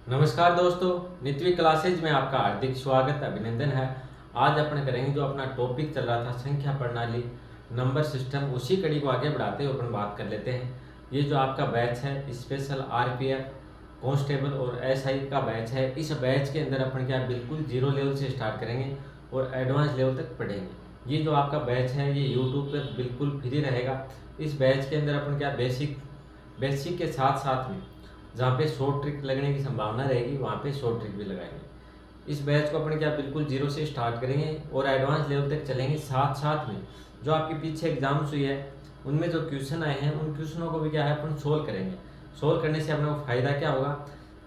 नमस्कार दोस्तों, नित्य क्लासेज में आपका हार्दिक स्वागत अभिनंदन है। आज अपन करेंगे जो अपना टॉपिक चल रहा था संख्या प्रणाली नंबर सिस्टम, उसी कड़ी को आगे बढ़ाते हुए अपन बात कर लेते हैं। ये जो आपका बैच है स्पेशल आरपीएफ कांस्टेबल और एसआई का बैच है, इस बैच के अंदर अपन क्या बिल्कुल जीरो लेवल से स्टार्ट करेंगे और एडवांस लेवल तक पढ़ेंगे। ये जो आपका बैच है ये यूट्यूब पर बिल्कुल फ्री रहेगा। इस बैच के अंदर अपन क्या बेसिक के साथ साथ में जहाँ पे शॉर्ट ट्रिक लगने की संभावना रहेगी वहाँ पे शॉर्ट ट्रिक भी लगाएंगे। इस बैच को अपन क्या बिल्कुल जीरो से स्टार्ट करेंगे और एडवांस लेवल तक चलेंगे। साथ साथ में जो आपके पीछे एग्जाम्स हुई है उनमें जो क्वेश्चन आए हैं उन क्वेश्चनों को भी क्या है अपन सोल्व करेंगे। सोल्व करने से अपने को फ़ायदा क्या होगा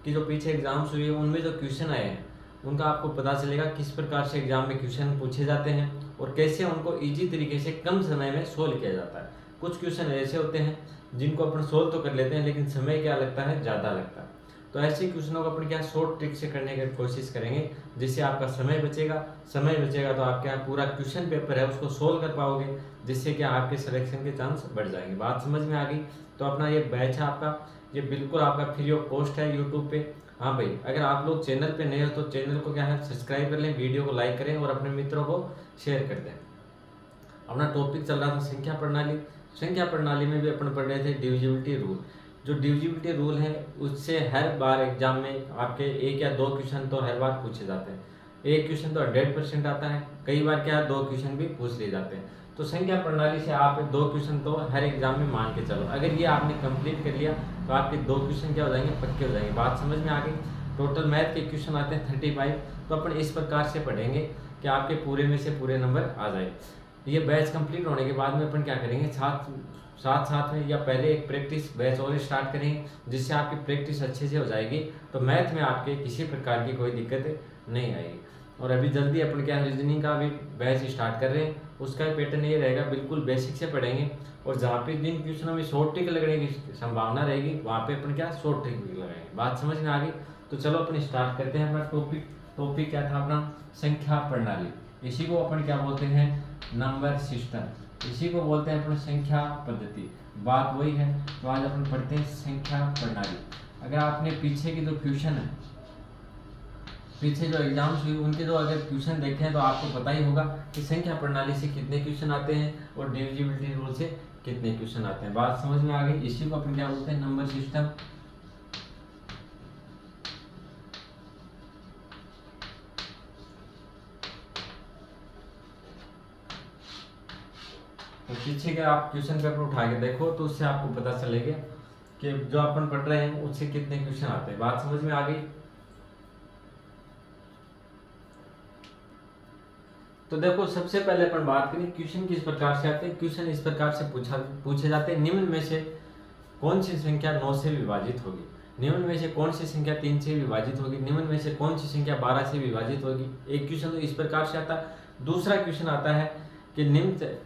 कि जो पीछे एग्जाम्स हुई है उनमें जो क्वेश्चन आए हैं उनका आपको पता चलेगा किस प्रकार से एग्जाम में क्वेश्चन पूछे जाते हैं और कैसे उनको ईजी तरीके से कम समय में सोल्व किया जाता है। कुछ क्वेश्चन ऐसे होते हैं जिनको अपन सोल्व तो कर लेते हैं लेकिन समय क्या लगता है, ज़्यादा लगता है। तो ऐसे क्वेश्चनों को अपन क्या शॉर्ट ट्रिक से करने की कोशिश करेंगे जिससे आपका समय बचेगा। समय बचेगा तो आप क्या पूरा क्वेश्चन पेपर है उसको सोल्व कर पाओगे, जिससे क्या आपके सिलेक्शन के चांस बढ़ जाएंगे। बात समझ में आ गई? तो अपना ये बैच है आपका, ये बिल्कुल आपका फ्री ऑफ कॉस्ट है यूट्यूब पे। हाँ भाई, अगर आप लोग चैनल पे नए हो तो चैनल को क्या है सब्सक्राइब कर लें, वीडियो को लाइक करें और अपने मित्रों को शेयर कर दें। अपना टॉपिक चल रहा था संख्या प्रणाली। संख्या प्रणाली में भी अपन पढ़ रहे थे डिविजिबिलिटी रूल। जो डिविजिबिलिटी रूल है उससे हर बार एग्जाम में आपके एक या दो क्वेश्चन तो हर बार पूछे जाते हैं। एक क्वेश्चन तो 100% आता है, कई बार क्या दो क्वेश्चन भी पूछ लिए जाते हैं। तो संख्या प्रणाली से आप दो क्वेश्चन तो हर एग्जाम में मान के चलो। अगर ये आपने कंप्लीट कर लिया तो आपके दो क्वेश्चन क्या हो जाएंगे, पक्के हो जाएंगे। बात समझ में आ गई? टोटल मैथ के क्वेश्चन आते हैं 35। तो अपन इस प्रकार से पढ़ेंगे कि आपके पूरे में से पूरे नंबर आ जाए। ये बैच कंप्लीट होने के बाद में अपन क्या करेंगे, साथ में या पहले एक प्रैक्टिस बैच और स्टार्ट करेंगे जिससे आपकी प्रैक्टिस अच्छे से हो जाएगी। तो मैथ में आपके किसी प्रकार की कोई दिक्कत नहीं आएगी। और अभी जल्दी अपन क्या रीजनिंग का भी बैच स्टार्ट कर रहे हैं, उसका पैटर्न ये रहेगा बिल्कुल बेसिक से पढ़ेंगे और जहाँ पे जिन क्वेश्चनों में शॉर्ट ट्रिक लगने की संभावना रहेगी वहाँ पे अपन क्या शॉर्ट ट्रिक भी लगाएंगे। बात समझ में आ गई? तो चलो अपन स्टार्ट करते हैं अपना टॉपिक क्या था अपना, संख्या प्रणाली। इसी को अपन क्या बोलते हैं, नंबर सिस्टम। इसी को बोलते हैं अपन संख्या पद्धति। बात वही है। तो आज अपन पढ़ते हैं संख्या प्रणाली। अगर आपने पीछे की जो क्वेश्चन है, पीछे जो एग्जाम्स हुई उनके जो अगर क्वेश्चन देखे हैं तो आपको पता ही होगा कि संख्या प्रणाली से कितने क्वेश्चन आते हैं और डिविजिबिलिटी रूल से कितने क्वेश्चन आते हैं। बात समझ में आ गई? इसी को अपन क्या बोलते हैं, नंबर सिस्टम। तो पीछे के आप क्वेश्चन पेपर उठा के देखो तो उससे आपको पता चलेगा कि जो अपन पढ़ रहे हैं उससे कितने क्वेश्चन आते हैं। बात समझ में आ गई? तो देखो सबसे पहले अपन बात करें क्वेश्चन किस प्रकार से आते हैं। क्वेश्चन इस प्रकार से पूछे जाते हैं, निम्न में से कौन सी संख्या 9 से विभाजित होगी, निम्न में से कौन सी संख्या 3 से विभाजित होगी, निम्न में से कौन सी संख्या 12 से विभाजित होगी। एक क्वेश्चन तो इस प्रकार से आता है। दूसरा क्वेश्चन आता है कि निम्न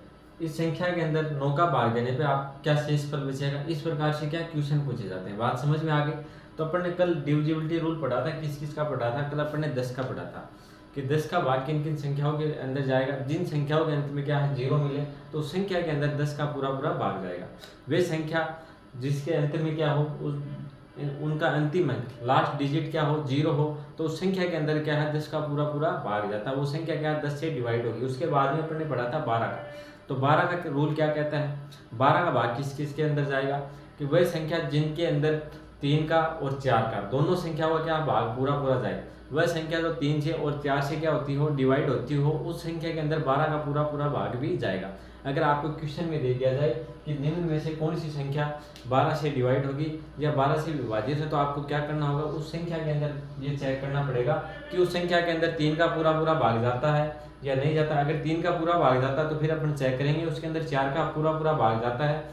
इस संख्या के अंदर 9 का भाग देने पे आप क्या शेषफल बचेगा। इस प्रकार से क्या क्वेश्चन पूछे जाते हैं। बात समझ में आ गई? तो अपन ने कल डिविजिबिलिटी रूल पढ़ा था, किस किस का पढ़ा था, कल अपन ने 10 का पढ़ा था कि 10 का भाग किन किन संख्याओं के अंदर जाएगा। जिन संख्याओं के अंत में क्या है 0 मिले तो उस संख्या के अंदर 10 का पूरा भाग जाएगा। वे संख्या जिसके अंत में क्या हो उनका अंतिम अंक लास्ट डिजिट क्या हो 0 हो तो उस संख्या के अंदर क्या है 10 का पूरा भाग जाता है। वो संख्या क्या है 10 से डिवाइड होगी। उसके बाद में अपन ने पढ़ा था 12 का। तो 12 का रूल क्या कहता है, 12 का भाग किस किस के अंदर जाएगा कि वह संख्या जिनके अंदर 3 का और 4 का दोनों संख्याओं का क्या भाग पूरा जाए। वह संख्या जो 3 से और 4 से क्या होती हो डिवाइड होती हो उस संख्या के अंदर 12 का पूरा भाग भी जाएगा। अगर आपको क्वेश्चन में दे दिया जाए कि निम्न में से कौन सी संख्या 12 से डिवाइड होगी या 12 से विभाजित है, तो आपको क्या करना होगा, उस संख्या के अंदर ये चेक करना पड़ेगा कि उस संख्या के अंदर 3 का पूरा भाग जाता है या नहीं जाता। अगर 3 का पूरा भाग जाता है तो फिर अपन चेक करेंगे उसके अंदर 4 का पूरा भाग जाता है।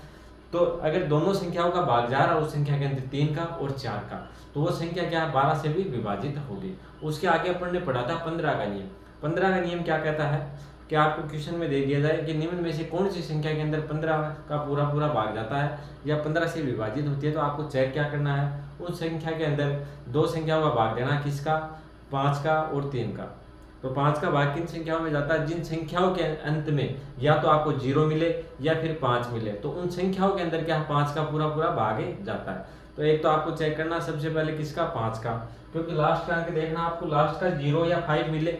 तो अगर दोनों संख्याओं का भाग जा रहा है उस संख्या के अंदर 3 का और 4 का तो वो संख्या क्या है 12 से भी विभाजित होगी। उसके आगे अपन ने पढ़ा था 15 का नियम। 15 का नियम क्या कहता है कि आपको क्वेश्चन में दे दिया जाए कि निम्न में से कौन सी संख्या के अंदर 15 का पूरा भाग जाता है या 15 से विभाजित होती है, तो आपको चेक क्या करना है, उस संख्या के अंदर दो संख्याओं का भाग देना, किसका, 5 का और 3 का। तो 5 का भाग किन संख्याओं में जाता है, जिन संख्याओं के अंत में या तो आपको 0 मिले या फिर 5 मिले तो उन संख्याओं के अंदर क्या 5 का पूरा भाग जाता है। तो एक तो आपको चेक करना सबसे पहले किसका, 5 का, क्योंकि लास्ट का अंक देखना आपको, लास्ट का 0 या 5 मिले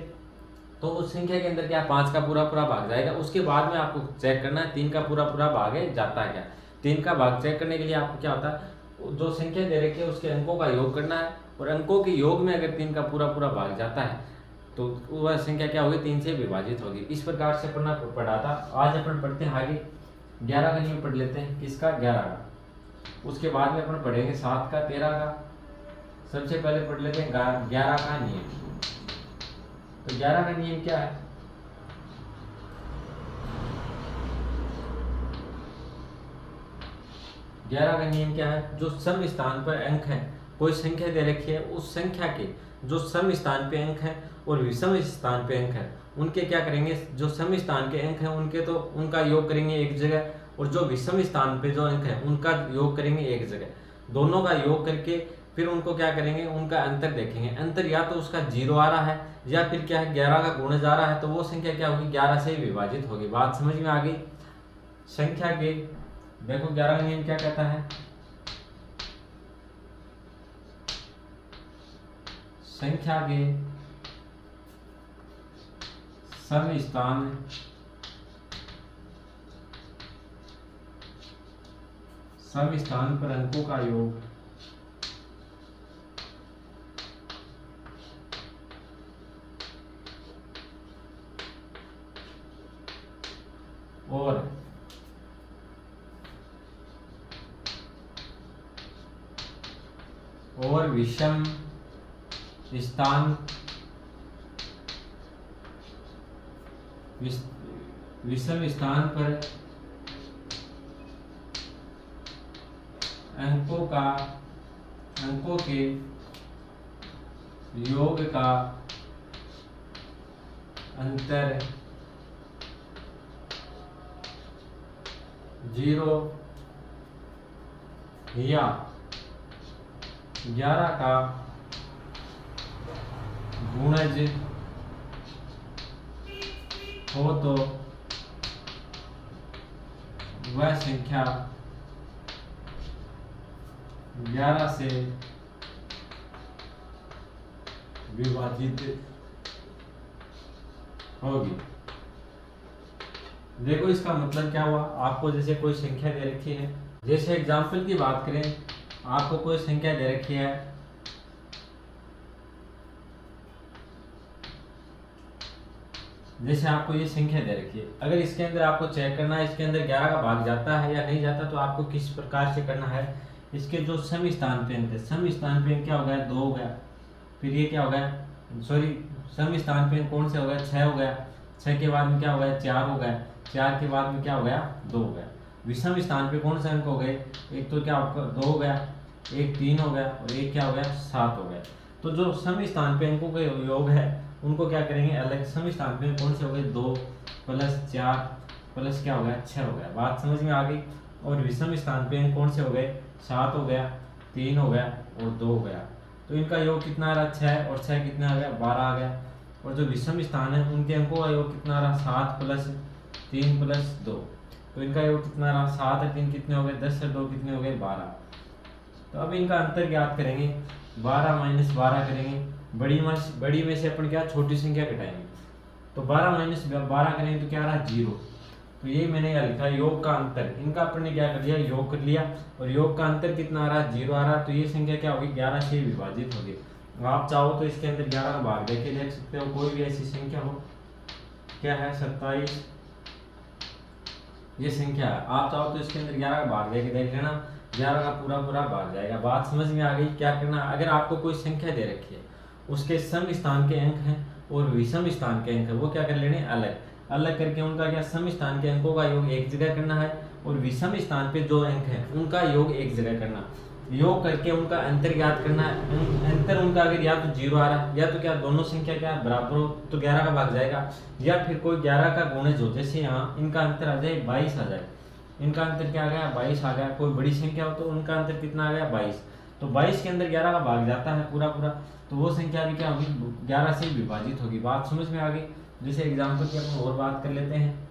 तो उस संख्या के अंदर क्या 5 का पूरा पूरा भाग जाएगा। उसके बाद में आपको चेक करना है 3 का पूरा पूरा भाग जाता है क्या। 3 का भाग चेक करने के लिए आपको क्या होता है, जो संख्या दे रखी है उसके अंकों का योग करना है, और अंकों के योग में अगर 3 का पूरा पूरा भाग जाता है तो वह संख्या क्या होगी, 3 से विभाजित होगी। इस प्रकार से पढ़ा था। आज अपन पढ़ते हैं आगे 11 का नियम पढ़ लेते हैं, किसका, 11 का। उसके बाद में अपन पढ़ेंगे 7 का, 13 का। सबसे पहले पढ़ लेते हैं 11 का नियम। तो 11 का नियम क्या है, जो सम स्थान पर अंक है, कोई संख्या दे रखी है, उस संख्या के जो सम स्थान पे अंक है और विषम स्थान पे अंक है, उनके क्या करेंगे, जो सम स्थान के अंक हैं उनके तो उनका योग करेंगे एक जगह, और जो विषम स्थान पे जो अंक है उनका योग करेंगे एक जगह। दोनों का योग करके फिर उनको क्या करेंगे, उनका अंतर देखेंगे। अंतर या तो उसका 0 आ रहा है या फिर क्या है 11 का गुणज आ रहा है, तो वो संख्या क्या होगी, 11 से विभाजित होगी। बात समझ में आ गई। संख्या के देखो 11 का नियम क्या कहता है, संख्या के सम स्थान पर अंकों का योग और विषम स्थान पर अंकों के योग का अंतर 0 या 11 का गुणज हो तो वह संख्या 11 से विभाजित होगी। देखो इसका मतलब क्या हुआ, आपको जैसे कोई संख्या दे रखी है, जैसे एग्जाम्पल की बात करें, आपको कोई संख्या दे रखी है, जैसे आपको ये संख्या दे रखी है, अगर इसके अंदर आपको चेक करना है इसके अंदर 11 का भाग जाता है या नहीं जाता, तो आपको किस प्रकार से करना है, इसके जो सम स्थान पे अंक है, सम स्थान पे क्या हो गया, 2 हो गया, फिर ये क्या हो गया, सॉरी सम स्थान पे कौन से हो गया, 6 हो गया, 6 के बाद में क्या हो गया, 4 हो गया, 4 के बाद में क्या हो गया, 2 हो गया। विषम स्थान पे कौन से अंक हो गए, एक तो क्या आपका 2 हो गया, एक 3 हो गया, और एक क्या हो गया, 7 हो गया। तो जो सम स्थान पे अंकों के योग है उनको क्या करेंगे अलग, सम स्थान पे कौन से हो गए, 2 प्लस 4 प्लस क्या हो गया, 6 हो गया। बात समझ में आ गई। और विषम स्थान पे कौन से हो गए, 7 हो गया, 3 हो गया और 2 हो गया। तो इनका योग कितना आ रहा, 6, और 6 कितना आ गया, 12 आ गया। और जो विषम स्थान है उनके अंकों का योग कितना आ रहा, 7 प्लस 3 प्लस 2, तो इनका योग कितना आ रहा, 7 है 3 कितने हो गए, 10 है 2 कितने हो गए, 12। तो अब इनका अंतर ज्ञात करेंगे, 12 माइनस 12 करेंगे, बड़ी में से अपन क्या छोटी संख्या घटाएंगे, तो 12 माइनस 12 करेंगे तो क्या रहा, 0। तो ये मैंने क्या लिखा, योग का अंतर, इनका अपन ने क्या कर लिया, योग कर लिया, और योग का अंतर कितना आ रहा, 0 आ रहा, तो ये संख्या क्या होगी, 11 से विभाजित होगी। आप चाहो तो इसके अंदर 11 का भाग देख सकते हो, कोई भी ऐसी संख्या हो, क्या है 27, ये संख्या है, आप चाहो तो इसके अंदर 11 का भाग देख लेना, 11 का पूरा पूरा भाग जाएगा। बात समझ में आ गई। क्या करना, अगर आपको कोई संख्या दे रखी है, उसके सम स्थान के अंक हैं और विषम स्थान के अंक है, वो क्या कर लेने, अलग अलग करके उनका क्या, सम स्थान के अंकों का योग एक जगह करना है, और विषम स्थान पे जो अंक है उनका योग एक जगह करना, योग करके उनका अंतर ज्ञात करना है। अंतर उनका अगर या तो 0 आ रहा है, या तो क्या दोनों संख्या क्या बराबर हो तो 11 का भाग जाएगा, या फिर कोई 11 का गुणज हो, जैसे यहाँ इनका अंतर आ जाए 22 आ जाए, इनका अंतर क्या आ गया, 22 आ गया। कोई बड़ी संख्या हो तो उनका अंतर कितना आ गया, 22। तो 22 के अंदर 11 का भाग जाता है पूरा पूरा, तो वो संख्या भी क्या होगी, 11 से विभाजित होगी। बात समझ में आ गई। जैसे एग्जाम्पल की अपन और बात कर लेते हैं,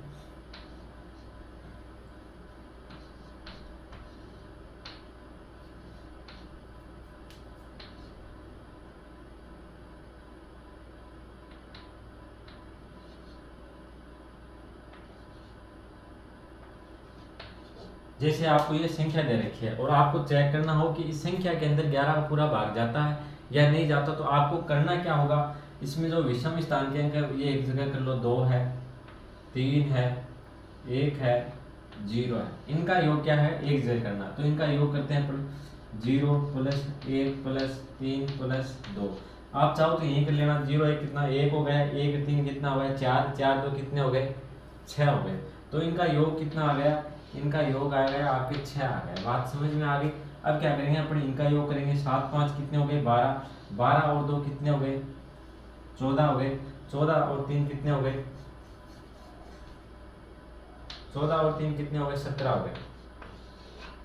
जैसे आपको ये संख्या दे रखी है और आपको चेक करना हो कि इस संख्या के अंदर 11 का पूरा भाग जाता है या नहीं जाता, तो आपको करना क्या होगा, इसमें जो विषम स्थान के अंक है ये एक जगह कर लो, 2 है, 3 है, 1 है, 0 है, इनका योग क्या है, एक जगह करना। तो इनका योग करते हैं अपन, 0 प्लस 1 प्लस 3 प्लस 2। आप चाहो तो यहीं कर लेना, 0 1 कितना, 1 हो गया, 1 3 कितना हो गया, 4 4 2 कितने हो गए, 6 हो गए। तो इनका योग कितना आ गया, इनका योग आ गया आपके 6 आ गया। बात समझ में आ गई। अब क्या करेंगे अपन, इनका योग करेंगे, 7 5 कितने हो गए, 12, 12 और 2 कितने हो गए, 14 हो गए, 14 और 3 कितने हो गए, 14 और 3 कितने हो गए, 17 हो गए,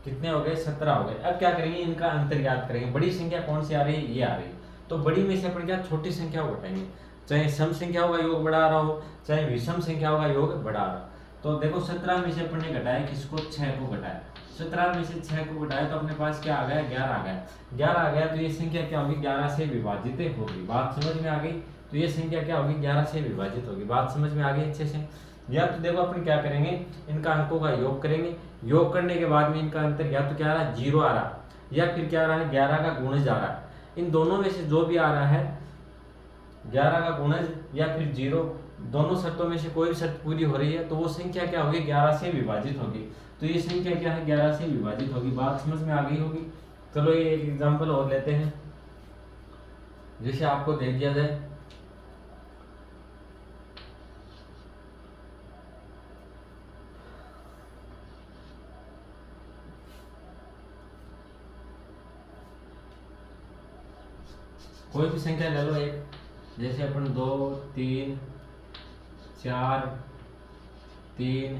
कितने हो गए, 17 हो गए। अब क्या करेंगे, इनका अंतर ज्ञात करेंगे। बड़ी संख्या कौन सी आ रही है, ये आ रही है, तो बड़ी में से अपन क्या छोटी संख्या को घटाएंगे, चाहे सम संख्याओं का योग बढ़ा रहा हो चाहे विषम संख्याओं का योग बढ़ा रहा। तो देखो 17 में से अपन ने घटाया किसको, 6 को घटाया, 17 में से 6 को घटाया तो अपने पास क्या आ गया, 11 आ गया, 11 आ गया। तो ये संख्या क्या होगी, 11 से विभाजित होगी। बात समझ में आ गई। तो ये संख्या क्या होगी, 11 से विभाजित होगी। बात समझ में आ गई अच्छे से। या तो देखो अपन क्या करेंगे, इनका अंकों का योग करेंगे, योग करने के बाद में इनका अंतर या तो क्या आ रहा है, 0 आ रहा, या फिर क्या आ रहा है, 11 का गुणज आ रहा है। इन दोनों में से जो भी आ रहा है, 11 का गुणज या फिर 0, दोनों शर्तों में से कोई भी शर्त पूरी हो रही है तो वो संख्या क्या होगी, 11 से विभाजित होगी। तो ये संख्या क्या है, 11 से विभाजित होगी। बात समझ में आ गई होगी। चलो ये एक एग्जांपल और लेते हैं, जैसे आपको दे दिया जाए, कोई भी संख्या ले लो एक, जैसे अपन 2 3 4 3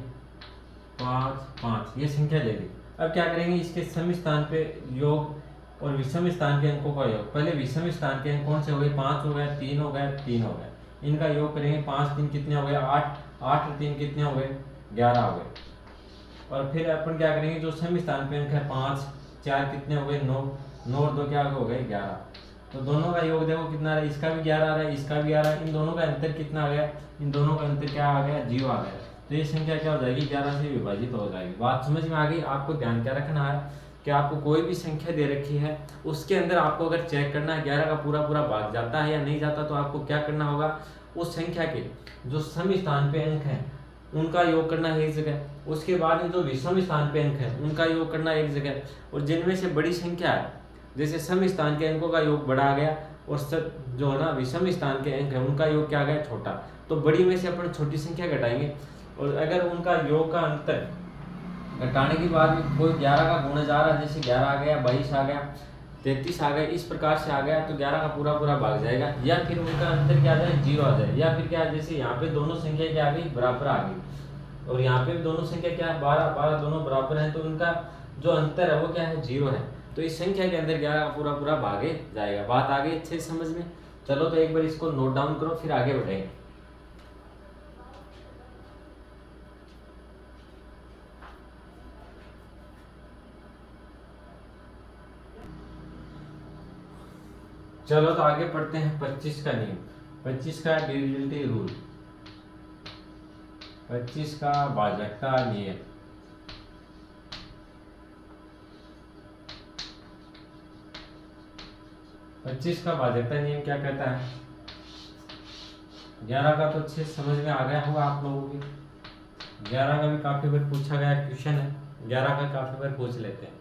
5 5 ये संख्या ले ली। अब क्या करेंगे, इसके सम स्थान पे योग और विषम स्थान के अंकों का योग। पहले विषम स्थान के अंक कौन से हो गए, 5 हो गए, 3 हो गए, 3 हो गए, इनका योग करेंगे। 5 3 कितने हो गए, 8, 8 और 3 कितने हो गए, 11 हो गए। और फिर अपन क्या करेंगे, जो सम स्थान पे अंक है 5 4 कितने हो गए, 9, 9 और 2 क्या हो गए, 11। तो दोनों का योग देखो कितना आ रहा है, इसका भी 11 आ रहा है, इसका भी आ रहा है, इन दोनों का अंतर कितना आ गया, इन दोनों का अंतर क्या आ गया, 0 आ गया। तो ये संख्या क्या हो जाएगी, 11 से विभाजित हो जाएगी। बात समझ में आ गई। आपको ध्यान क्या रखना है कि आपको कोई भी संख्या दे रखी है, उसके अंदर आपको अगर चेक करना है 11 का पूरा पूरा भाग जाता है या नहीं जाता, तो आपको क्या करना होगा, उस संख्या के जो सम स्थान पे अंक है उनका योग करना है एक जगह, उसके बाद में जो विषम स्थान पे अंक है उनका योग करना एक जगह, और जिनमें से बड़ी संख्या है, जैसे सम स्थान के अंकों का योग बढ़ा गया और जो है ना विषम स्थान के अंक है उनका योग क्या गया, छोटा। तो बड़ी में से अपन छोटी संख्या घटाएंगे, और अगर उनका योग का अंतर घटाने के बाद में कोई 11 का गुणज आ रहा, जैसे 11 आ गया, 22 आ गया, 33 आ गया, इस प्रकार से आ गया, तो 11 का पूरा पूरा भाग जाएगा। या फिर उनका अंतर क्या आ जाए, 0 आ जाए। या फिर क्या, जैसे यहाँ पे दोनों संख्या क्या आ गई, बराबर आ गई, और यहाँ पे भी दोनों संख्या क्या है, 12 12 दोनों बराबर हैं, तो उनका जो अंतर है वो क्या है, 0 है। तो इस संख्या के अंदर 11 का पूरा पूरा भागे जाएगा। बात आ गई अच्छे समझ में। चलो तो एक बार इसको नोट डाउन करो, फिर आगे बढ़ेंगे। चलो तो आगे पढ़ते हैं 25 का नियम, 25 का डिविजिबिलिटी रूल, 25 का भाजकता नियम। पच्चीस का भाजकता नियम क्या कहता है, 11 का तो अच्छे समझ में आ गया होगा आप लोगों की, 11 का भी काफी बार पूछा गया क्वेश्चन है, 11 का काफी बार पूछ लेते हैं।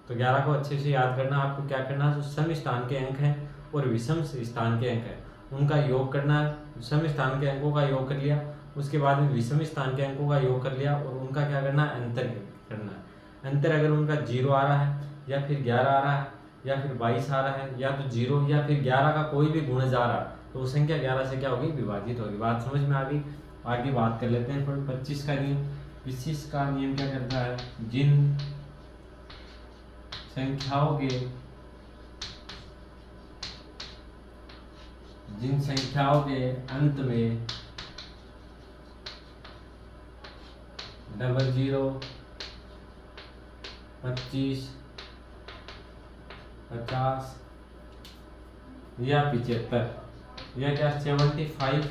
तो 11 को अच्छे से याद करना, आपको क्या करना है, जो सम स्थान के अंक हैं और विषम स्थान के अंक है उनका योग करना है। सम स्थान के अंकों का योग कर लिया, उसके बाद में विषम स्थान के अंकों का योग कर लिया, और उनका क्या करना है, अंतर करना है। अंतर अगर उनका 0 आ रहा है, या फिर 11 आ रहा है, या फिर 22 आ रहा है, या तो 0 या फिर 11 का कोई भी गुणज आ रहा है, तो वो संख्या 11 से क्या होगी, विभाजित होगी। बात समझ में आ गई। आगे बात कर लेते हैं 25 का नियम। 25 का नियम क्या करता है, जिन संख्याओं के अंत में 00 25 50 या 75 या क्या 75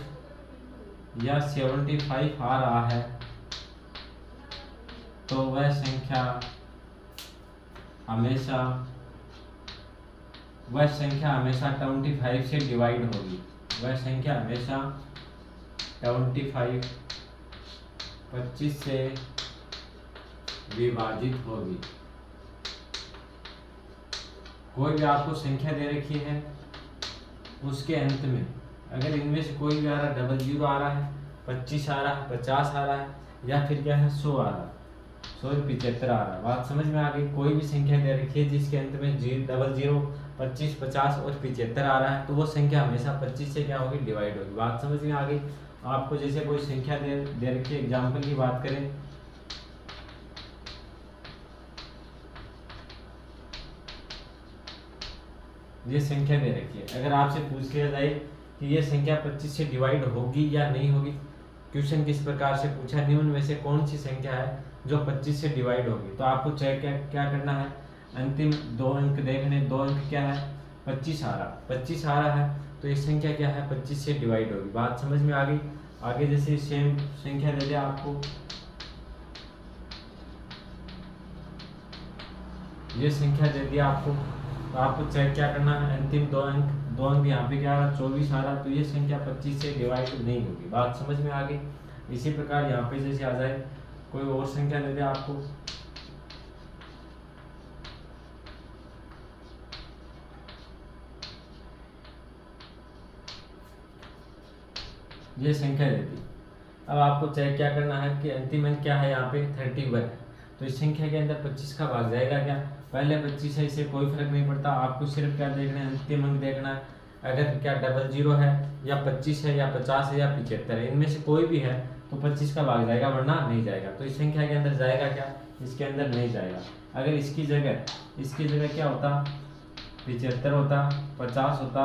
या 75 आ रहा है, तो वह संख्या हमेशा 25 से डिवाइड होगी। वह संख्या हमेशा 25 से विभाजित होगी। कोई भी आपको संख्या दे रखी है, उसके अंत में अगर इनमें से कोई भी आ रहा है, 00 आ रहा है, 25 आ रहा है, 50 आ रहा है, या फिर क्या है 100 आ रहा है, 175 आ रहा है। बात समझ में आ गई। कोई भी संख्या दे रखी है जिसके अंत में 00, 25, 50 और 75 आ रहा है, तो वो संख्या हमेशा 25 से क्या होगी, डिवाइड होगी। बात समझ में आ गई। आपको जैसे कोई संख्या दे रखी है, एग्जाम्पल की बात करें, ये संख्या दे रखी है, अगर आपसे पूछ लिया जाए कि ये संख्या 25 से डिवाइड होगी या नहीं होगी, क्वेश्चन किस प्रकार से पूछा, निम्न में से कौन सी संख्या है जो 25 से डिवाइड होगी, तो आपको चेक क्या करना है, अंतिम 2 अंक देखने। 2 अंक क्या है, 25 आ रहा है, तो ये संख्या क्या है, 25 से डिवाइड होगी। बात समझ में आ गई। आगे जैसे सेम संख्या दे दिया आपको, ये संख्या दे दिया आपको, तो आपको चेक क्या करना है, अंतिम 2 अंक यहाँ पे क्या आ रहा, 24 आ रहा, तो ये संख्या 25 से डिवाइड नहीं होगी। बात समझ में आ गई। इसी प्रकार यहाँ पे जैसे आ जाए कोई और संख्या दे दे आपको, ये संख्या दे दी। अब आपको चेक क्या करना है कि अंतिम अंक क्या है, यहाँ पे 31 है, तो इस संख्या के अंदर 25 का भाग जाएगा क्या, पहले 25 है, इससे कोई फर्क नहीं पड़ता। आपको सिर्फ क्या देखना है, अंतिम अंक देखना है। अगर क्या 00 है या 25 है या 50 है या 75 है, इनमें से कोई भी है तो 25 का भाग जाएगा, वरना नहीं जाएगा। तो इस संख्या के अंदर जाएगा क्या, इसके अंदर नहीं जाएगा। अगर इसकी जगह क्या होता, 75 होता, 50 होता,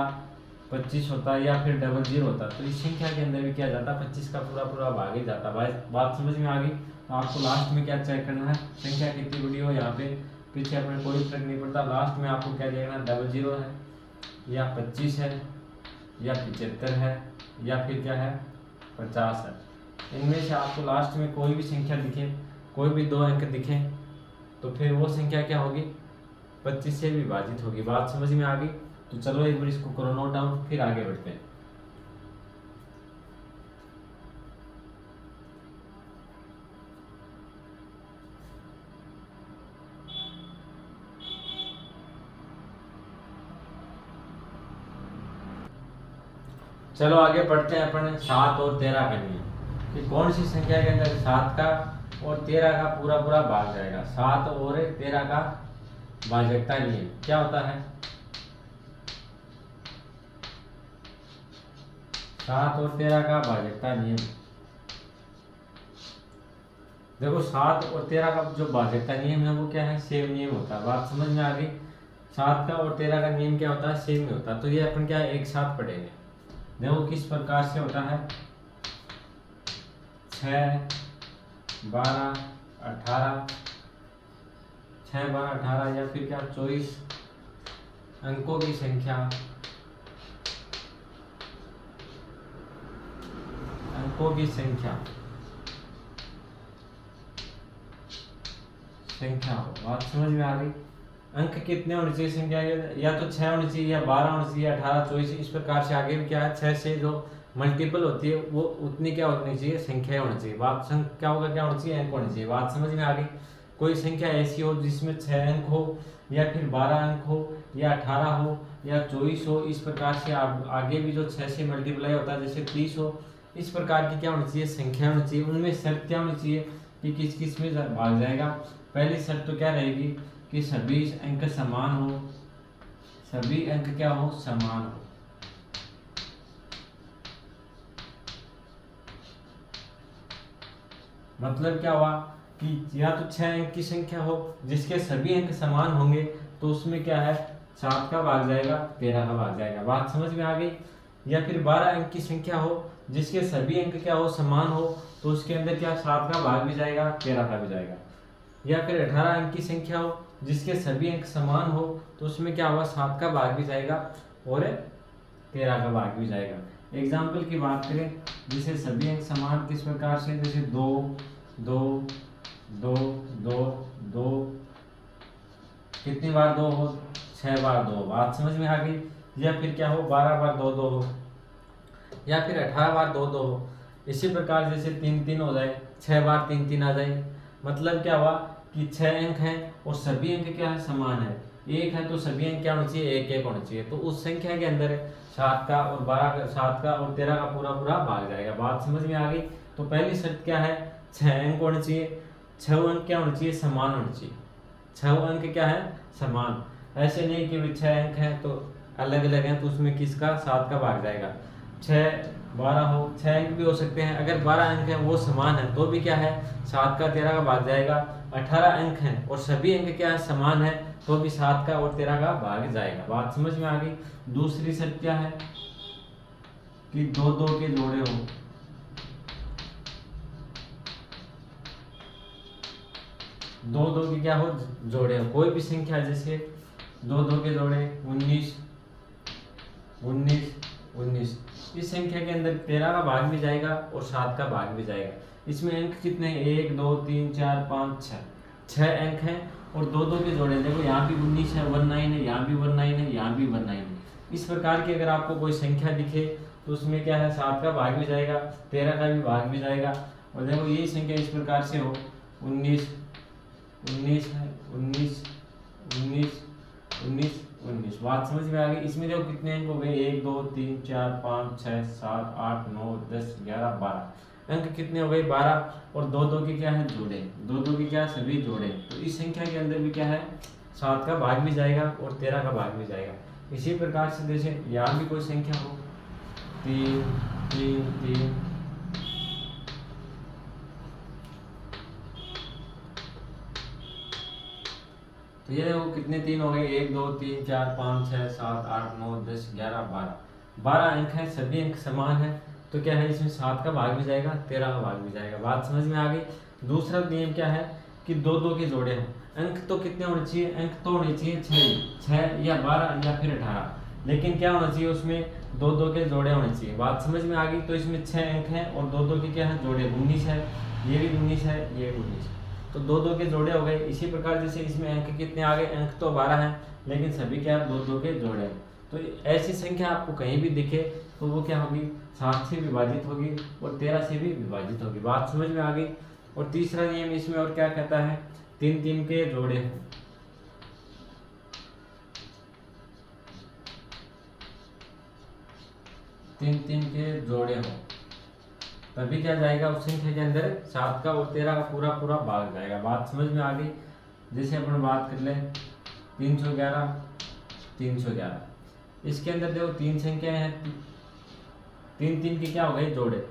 25 होता या फिर 00 होता, तो इस संख्या के अंदर भी क्या जाता, 25 का पूरा भाग ही जाता। बात समझ में आ गई। तो आपको लास्ट में क्या चेक करना है, संख्या कितनी बड़ी हो, यहाँ पे पीछे अपने कोई फर्क नहीं पड़ता। लास्ट में आपको क्या देखना, 00 है या 25 है या 75 है या फिर क्या है 50 है। इनमें से आपको लास्ट में कोई भी संख्या दिखे, कोई भी 2 अंक दिखे, तो फिर वो संख्या क्या होगी, 25 से विभाजित होगी। बात समझ में आ गई। तो चलो एक बार इसको करो नोट डाउन, फिर आगे बढ़ते हैं। चलो आगे बढ़ते हैं अपन 7 और 13 का नियम, कि कौन सी संख्या के अंदर 7 का और 13 का पूरा भाग जाएगा। 7 और 13 का भाजकता नियम क्या होता है, 7 और 13 का भाजकता नियम। देखो 7 और 13 का जो भाजकता नियम है वो क्या है, सेम नियम होता है। बात समझ में आ गई। 7 का और 13 का नियम क्या होता है, सेम ही होता है। तो ये अपन क्या एक साथ पढ़ेंगे। देखो किस प्रकार से होता है, 6, 12, 18, 6, 12, 18 या फिर क्या 24 अंकों की संख्या हो। बात समझ में आ गई। अंक कितने होने चाहिए संख्या के, या तो 6 होनी चाहिए या 12 होनी चाहिए, 18, 24, इस प्रकार से आगे भी क्या है, 6 से जो मल्टीपल होती है वो उतनी क्या होनी चाहिए, संख्या होनी चाहिए। बात क्या होगा, क्या होना चाहिए, अंक होने चाहिए। बात समझ में आ गई। कोई संख्या ऐसी हो जिसमें 6 अंक हो या फिर 12 अंक हो या 18 हो या 24 हो, इस प्रकार से आगे भी जो 6 से मल्टीप्लाई होता है, जैसे 30 हो, इस प्रकार की क्या होनी चाहिए, संख्या होनी चाहिए। उनमें शर्त क्या होनी चाहिए कि किस किस में भाग जाएगा। पहली शर्त तो क्या रहेगी कि सभी अंक समान हो, सभी अंक क्या हो, समान हो। मतलब क्या हुआ कि या तो 6 अंक की संख्या हो जिसके सभी अंक समान होंगे, तो उसमें क्या है, 7 का भाग जाएगा, 13 का भाग जाएगा। बात समझ में आ गई। या फिर 12 अंक की संख्या हो जिसके सभी अंक क्या हो, समान हो, तो उसके अंदर क्या 7 का भाग भी जाएगा, 13 का भी जाएगा। या फिर 18 अंक की संख्या हो जिसके सभी अंक समान हो, तो उसमें क्या होगा, 7 का भाग भी जाएगा और 13 का भाग भी जाएगा। एग्जाम्पल की बात करें, जैसे सभी अंक समान किस प्रकार से, जैसे 2, 2, दो दो दो, कितनी बार दो हो, 6 बार दो, बात समझ में आ गई। या फिर क्या हो, 12 बार दो दो हो, या फिर 18 बार दो दो हो। इसी प्रकार जैसे 3 3 हो जाए, 6 बार 3 3 आ जाए। मतलब क्या हुआ कि 6 अंक हैं और सभी अंक क्या है, समान है। एक है तो सभी अंक क्या होना चाहिए, एक एक होना चाहिए। तो उस संख्या के अंदर 7 का और 12 का, 7 का और 13 का पूरा पूरा भाग जाएगा। बात समझ में आ गई। तो पहली शर्त क्या है, 6 अंक होने चाहिए, 6 अंक क्या होने चाहिए, समान होने चाहिए। 6 अंक क्या है, समान। ऐसे नहीं कि 6 अंक हैं तो अलग अलग हैं तो उसमें किसका, 7 का भाग जाएगा। 6 12 हो, 6 अंक भी हो सकते हैं। अगर 12 अंक हैं वो समान है तो भी क्या है, 7 का 13 का भाग जाएगा। 18 अंक हैं और सभी अंक क्या है, समान है, तो भी 7 का और 13 का भाग जाएगा। बात समझ में आ गई। दूसरी शर्त क्या है कि दो दो के जोड़े हो, दो दो के क्या हो, जोड़े हो। कोई भी संख्या जैसे दो दो के जोड़े 19 19 19, इस संख्या के अंदर 13 का भाग भी जाएगा और 7 का भाग भी जाएगा। इसमें अंक कितने, 1 2 3 4 5 6, 6 अंक हैं और दो दो के जोड़े। देखो यहाँ भी 19 है, 19 है, यहाँ भी 19 है, यहाँ भी 19 है। इस प्रकार की अगर आपको कोई संख्या दिखे तो उसमें क्या है, 7 का भाग भी जाएगा, 13 का भी भाग भी जाएगा। और देखो यही संख्या इस प्रकार से हो, 19 19 है, 19 19 19 19। बात समझ में आ गई। इसमें देखो कितने अंक हो गए, 1 2 3 4 5 6 7 8 9 10 11 12। अंक कितने हो गए, 12। और दो दो के क्या है, जोड़े, दो दो के क्या है, सभी जोड़े। तो इस संख्या के अंदर भी क्या है, 7 का भाग भी जाएगा और 13 का भाग भी जाएगा। इसी प्रकार से जैसे यहाँ भी कोई संख्या हो, 3 3 3, तो ये देखो कितने 3 हो गए, 1 2 3 4 5 6 7 8 9 10 11 12। 12 अंक है, सभी अंक समान है, तो क्या है, इसमें 7 का भाग भी जाएगा, 13 का भाग भी जाएगा। बात समझ में आ गई। दूसरा नियम क्या है कि दो दो के जोड़े हैं। अंक तो कितने होने चाहिए, अंक तो होने चाहिए 6 या 12 या फिर 18, लेकिन क्या होना चाहिए उसमें, दो दो के जोड़े होने चाहिए। बात समझ में आ गई। तो इसमें 6 अंक हैं और दो दो के क्या है, जोड़े। 19 है, ये भी 19 है, ये 19, तो दो दो के जोड़े हो गए। इसी प्रकार जैसे इसमें अंक कितने आ गए, अंक तो 12 हैं लेकिन सभी क्या है, दो दो के जोड़े हैं। तो ऐसी संख्या आपको कहीं भी दिखे तो वो क्या होगी, 7 से विभाजित होगी और 13 से भी विभाजित होगी। बात समझ में आ गई। और तीसरा नियम इसमें और क्या कहता है, 3 3 के जोड़े हो, 3 3 के जोड़े हो, तभी क्या जाएगा, उस संख्या के अंदर 7 का और 13 का पूरा पूरा भाग जाएगा। बात समझ में आ गई। जैसे अपन बात कर ले 311 311, इसके अंदर देखो 3 संख्याएं हैं, 3 3 के क्या हो गए, जोड़े।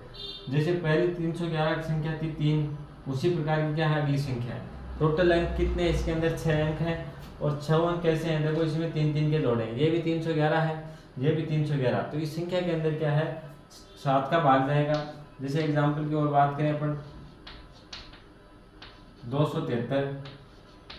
जैसे पहली 311 की संख्या थी 3, उसी प्रकार की क्या है अगली संख्या है। टोटल अंक कितने हैं इसके अंदर, 6 अंक हैं और 6 अंक कैसे हैं, देखो इसमें 3 3 के जोड़े हैं। ये भी 311 है, ये भी 311। तो इस संख्या के अंदर क्या है, 7 का भाग जाएगा। जैसे एग्जाम्पल की ओर बात करें अपन, 273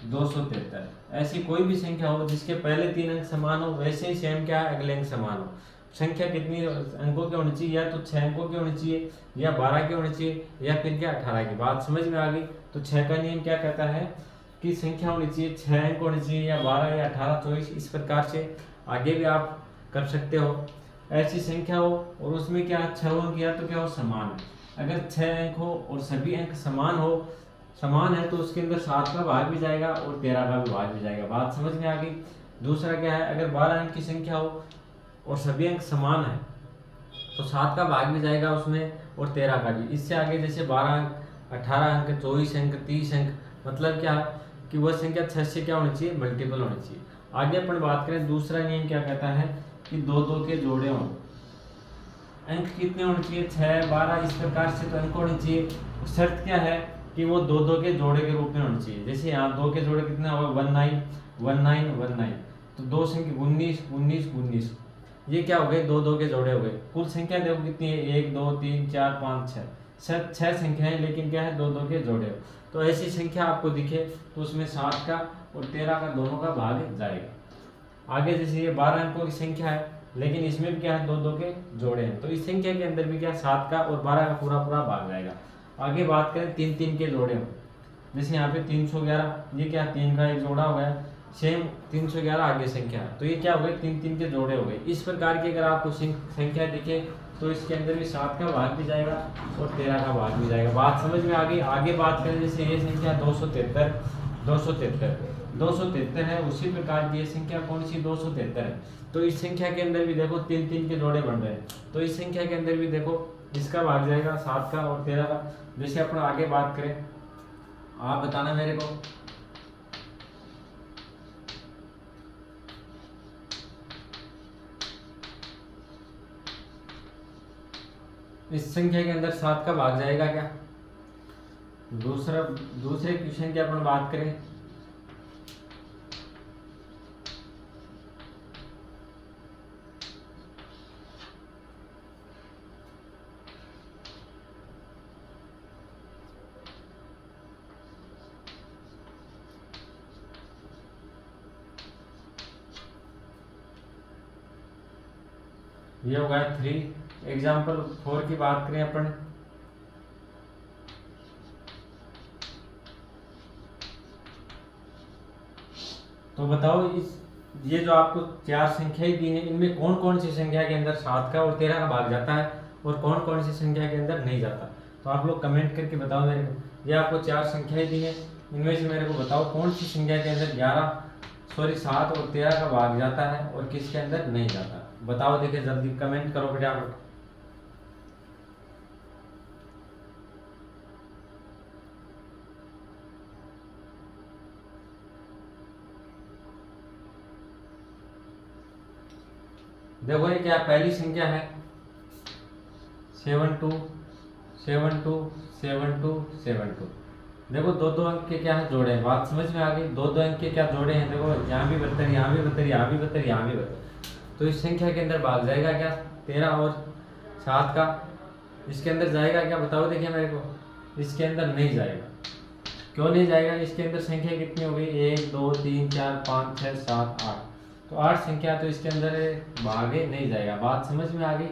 273, ऐसी कोई भी संख्या हो जिसके पहले 3 अंक समान हो, वैसे ही सेम क्या है, अगले अंक समान हो। संख्या कितनी अंकों की होनी चाहिए, या तो 6 अंकों की होनी चाहिए, या 12 की होनी चाहिए, या फिर क्या 18 की। बात समझ में आ गई। तो 6 का नियम क्या कहता है कि संख्या होनी चाहिए, 6 अंक होनी चाहिए, या 12 या 18 24। इस प्रकार से आगे भी आप कर सकते हो। ऐसी संख्या हो और उसमें क्या 6 अंक या तो क्या हो, समान है। अगर 6 अंक हो और सभी अंक समान है तो उसके अंदर 7 का भाग भी जाएगा और 13 का भी भाग भी जाएगा। बात समझ में आ गई। दूसरा क्या है, अगर 12 अंक की संख्या हो और सभी अंक समान है तो 7 का भाग भी जाएगा उसमें और 13 का भी। इससे आगे जैसे 12 अंक, 18 अंक, 24 अंक, 30 अंक, मतलब क्या कि वह संख्या 6 से क्या होनी चाहिए, मल्टीपल होनी चाहिए। आगे अपन बात करें, दूसरा नियम क्या कहता है कि दो दो के जोड़े हों। अंक कितने होने चाहिए, 6 12, इस प्रकार से तो अंक होने चाहिए। शर्त क्या है कि वो दो दो के जोड़े के रूप में होने चाहिए। जैसे यहाँ दो के जोड़े कितने हो गए, 19 19 19, तो दो संख्या 19 19 19, ये क्या हो गए, दो दो के जोड़े हो गए। कुल संख्या देखो कितनी है, 1 2 3 4 5 6, 6 संख्या है, लेकिन क्या है, दो दो के जोड़े हो। तो ऐसी संख्या आपको दिखे तो उसमें 7 का और 13 का दोनों का भाग जाएगा। आगे जैसे ये 12 अंकों की संख्या है, लेकिन इसमें भी क्या है, दो दो के जोड़े हैं, तो इस संख्या के अंदर भी क्या 7 का और 12 का पूरा पूरा भाग जाएगा। आगे बात करें 3 3 के जोड़े हो, जैसे यहाँ पे 311, ये क्या 3 का एक जोड़ा हो गया, सेम 311 आगे संख्या, तो ये क्या हो गए 3 3 के जोड़े हो गए। इस प्रकार की अगर आपको संख्या दिखे तो इसके अंदर भी 7 का भाग भी जाएगा और 13 का भाग भी जाएगा। बात समझ में आ गई। आगे बात करें, जैसे ये संख्या 273 है, उसी प्रकार की ये संख्या कौन सी 273 है। तो इस संख्या के अंदर भी देखो 3 3 के जोड़े बन रहे हैं, तो इस संख्या के अंदर भी देखो इसका भाग जाएगा 7 का और 13 का। जैसे अपन आगे बात करें, आप बताना मेरे को, इस संख्या के अंदर 7 का भाग जाएगा क्या। दूसरे क्वेश्चन की अपन बात करें, ये हो गया 3। एग्जाम्पल 4 की बात करें अपन, तो बताओ ये जो आपको 4 संख्याएं दी हैं, इनमें कौन कौन सी संख्या के अंदर 7 का और 13 का भाग जाता है और कौन कौन सी संख्या के अंदर नहीं जाता। तो आप लोग कमेंट करके बताओ मेरे को। ये आपको 4 संख्याएं दी हैं, इनमें से मेरे को बताओ कौन सी संख्या के अंदर 7 और 13 का भाग जाता है और किसके अंदर नहीं जाता। बताओ, देखिए जल्दी कमेंट करो फटाफट। देखो ये क्या पहली संख्या है 72727272। देखो दो दो अंक के क्या है जोड़े हैं, बात समझ में आ गई। दो दो अंक के क्या जोड़े हैं, देखो यहाँ भी 72, यहाँ भी 72, यहाँ भी 72, यहाँ भी 72। तो इस संख्या के अंदर भाग जाएगा क्या 13 और 7 का। इसके अंदर जाएगा क्या बताओ, देखिए मेरे को, इसके अंदर नहीं जाएगा। क्यों नहीं जाएगा, इसके अंदर संख्या कितनी हो गई 1 2 3 4 5 6 7 8, तो 8 संख्या, तो इसके अंदर भागे नहीं जाएगा। बात समझ में आ गई।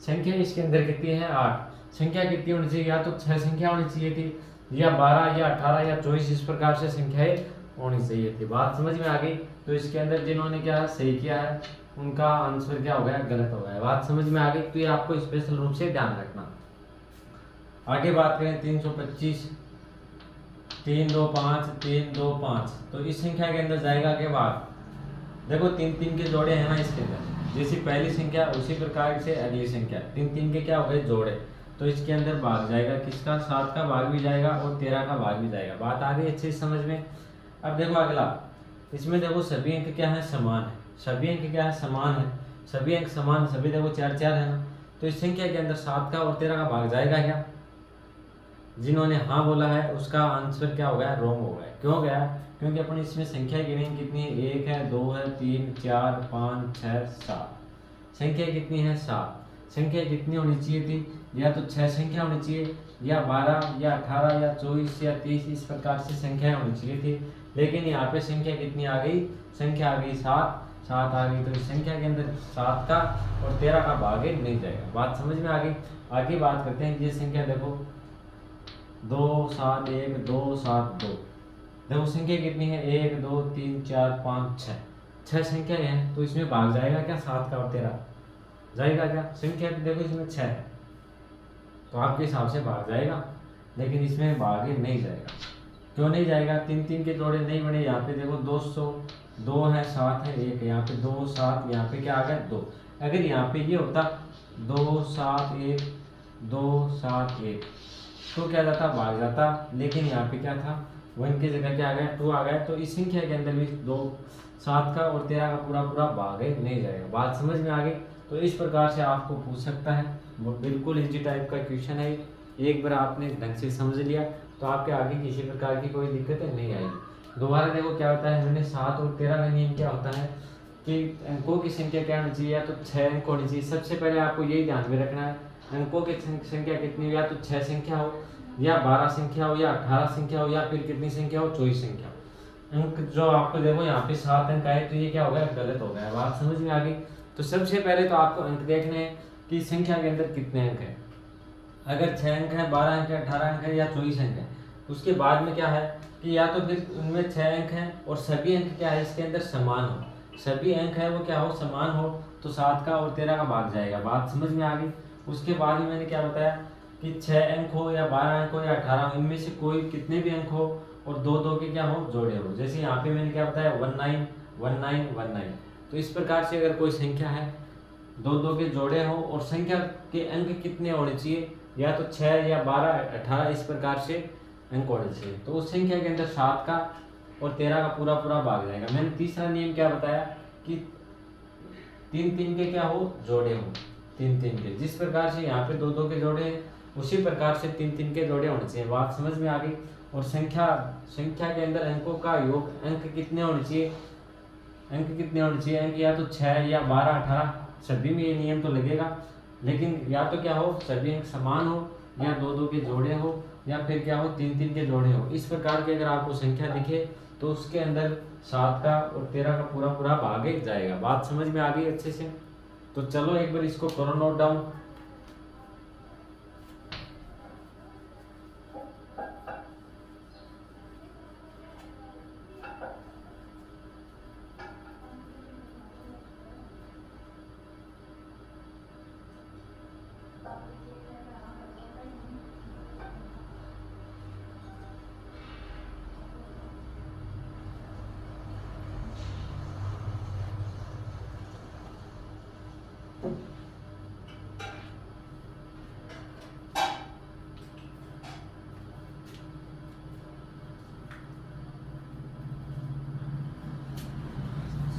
संख्या इसके अंदर कितनी है 8। संख्या कितनी होनी चाहिए, या तो 6 संख्या होनी चाहिए थी, या 12 या 18 या 24, इस प्रकार से संख्याएं होनी चाहिए थी। बात समझ में आ गई। तो इसके अंदर जिन्होंने क्या सही किया है उनका आंसर क्या हो गया, गलत हो गया। बात समझ में आ गई। तो ये आपको स्पेशल रूप से ध्यान रखना। आगे बात करें 325 325 325, तो इस संख्या के अंदर जाएगा के बाद देखो 3 3 के जोड़े हैं ना इसके अंदर, जैसी पहली संख्या उसी प्रकार से अगली संख्या 3 3 के क्या हो गए जोड़े, तो इसके अंदर भाग जाएगा किसका 7 का भाग भी जाएगा और 13 का भाग भी जाएगा। बात आ गई अच्छे से समझ में। अब देखो अगला, इसमें देखो सभी अंक क्या है समान है, सभी अंक क्या है समान है, सभी अंक समान, सभी देखो 4 4 है ना। तो इस संख्या के अंदर 7 का और 13 का भाग जाएगा क्या। जिन्होंने हाँ बोला है उसका आंसर क्या हो गया, रॉन्ग हो गया। क्यों गया, क्योंकि अपन इसमें संख्या गिनेंगे कितनी है, 1 है 2 है 3 4 5 6 7, संख्या कितनी है 7। संख्या कितनी होनी चाहिए थी, या तो 6 संख्या होनी चाहिए, या 12 या 18 या 24 या 30, इस प्रकार से संख्याएं होनी चाहिए थी। लेकिन यहाँ पे संख्या कितनी आ गई, संख्या आ गई 7 आ गई। तो इस संख्या के अंदर 7 का और 13 का भाग नहीं जाएगा। बात समझ में आ गई। आगे बात करते हैं, ये संख्या देखो 2 7 1 2 7 2, देखो संख्या कितनी है 1 2 3 4 5 6 संख्या है। तो इसमें भाग जाएगा क्या 7 का और 13 जाएगा क्या। संख्या देखो इसमें 6 है तो आपके हिसाब से भाग जाएगा, लेकिन इसमें भाग नहीं जाएगा। क्यों नहीं जाएगा, 3 3 के जोड़े नहीं बने। यहाँ पे देखो 200 2 है 7 है 1, यहाँ पे 2 7, यहाँ पे क्या आ गया 2। अगर यहाँ पे ये होता 2 7 1 2 7 1 तो क्या जाता, भाग जाता। लेकिन यहाँ पे क्या था 1 की जगह क्या आ गया 2 आ गया। तो इस संख्या के अंदर भी 2 7 का और 13 का पूरा पूरा भाग नहीं जाएगा। बात समझ में आ गई। तो इस प्रकार से आपको पूछ सकता है, वो बिल्कुल इजी टाइप का क्वेश्चन है। एक बार आपने ढंग से समझ लिया तो आपके आगे किसी प्रकार की कोई दिक्कत नहीं आएगी। दोबारा देखो क्या होता है, हमने 7 और 13 का नियम क्या होता है कि अंकों की संख्या क्या होनी चाहिए, या तो 6 अंक होनी चाहिए। सबसे पहले आपको यही ध्यान में रखना है, अंकों की संख्या कितनी हो, या तो 6 संख्या हो, या 12 संख्या हो, या 18 संख्या हो, या फिर कितनी संख्या हो 24 संख्या हो। अंक जो आपको देखो यहाँ पे 7 अंक आए तो ये क्या हो गया, गलत हो गया। बात समझ में आ गई। तो सबसे पहले तो आपको अंक देखने हैं कि संख्या के अंदर कितने अंक है। अगर 6 अंक है, 12 अंक है, 18 अंक है या 24 अंक है, उसके बाद में क्या है कि या तो फिर उनमें 6 अंक हैं और सभी अंक क्या है इसके अंदर समान हो, सभी अंक है वो क्या हो, समान हो, तो 7 का और 13 का भाग जाएगा। बात समझ में आ गई। उसके बाद में मैंने क्या बताया कि 6 अंक हो या 12 अंक हो या 18 हो, इनमें से कोई कितने भी अंक हो और दो दो के क्या हो, जोड़े हो। जैसे यहाँ पे मैंने क्या बताया 19 19 19। तो इस प्रकार से अगर कोई संख्या है दो दो के जोड़े हो और संख्या के अंक कितने होने चाहिए, या तो 6 या 12 18 इस प्रकार से अंक होने चाहिए, तो उस संख्या के अंदर 7 का और 13 का पूरा पूरा भाग जाएगा। मैंने तीसरा नियम क्या बताया कि 3 3 के क्या हो, जोड़े हो, 3 3 के। जिस प्रकार से यहाँ पे दो दो के जोड़े हैं उसी प्रकार से 3 3 के जोड़े होने चाहिए। बात समझ में आ गई। और संख्या के अंदर अंकों का योग, अंक कितने होने चाहिए, अंक कितने होने चाहिए, अंक या तो 6 या 12 18, सभी में ये नियम तो लगेगा, लेकिन या तो क्या हो सभी अंक समान हो, या दो दो के जोड़े हो, या फिर क्या हो 3 3 के जोड़े हो। इस प्रकार की अगर आपको संख्या दिखे तो उसके अंदर 7 का और 13 का पूरा पूरा भाग एक जाएगा। बात समझ में आ गई अच्छे से। तो चलो एक बार इसको करो नोट डाउन।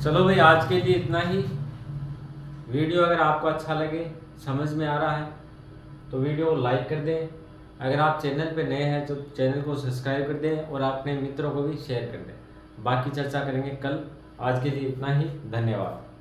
चलो भाई, आज के लिए इतना ही। वीडियो अगर आपको अच्छा लगे, समझ में आ रहा है, तो वीडियो को लाइक कर दें। अगर आप चैनल पे नए हैं तो चैनल को सब्सक्राइब कर दें और अपने मित्रों को भी शेयर कर दें। बाकी चर्चा करेंगे कल। आज के लिए इतना ही। धन्यवाद।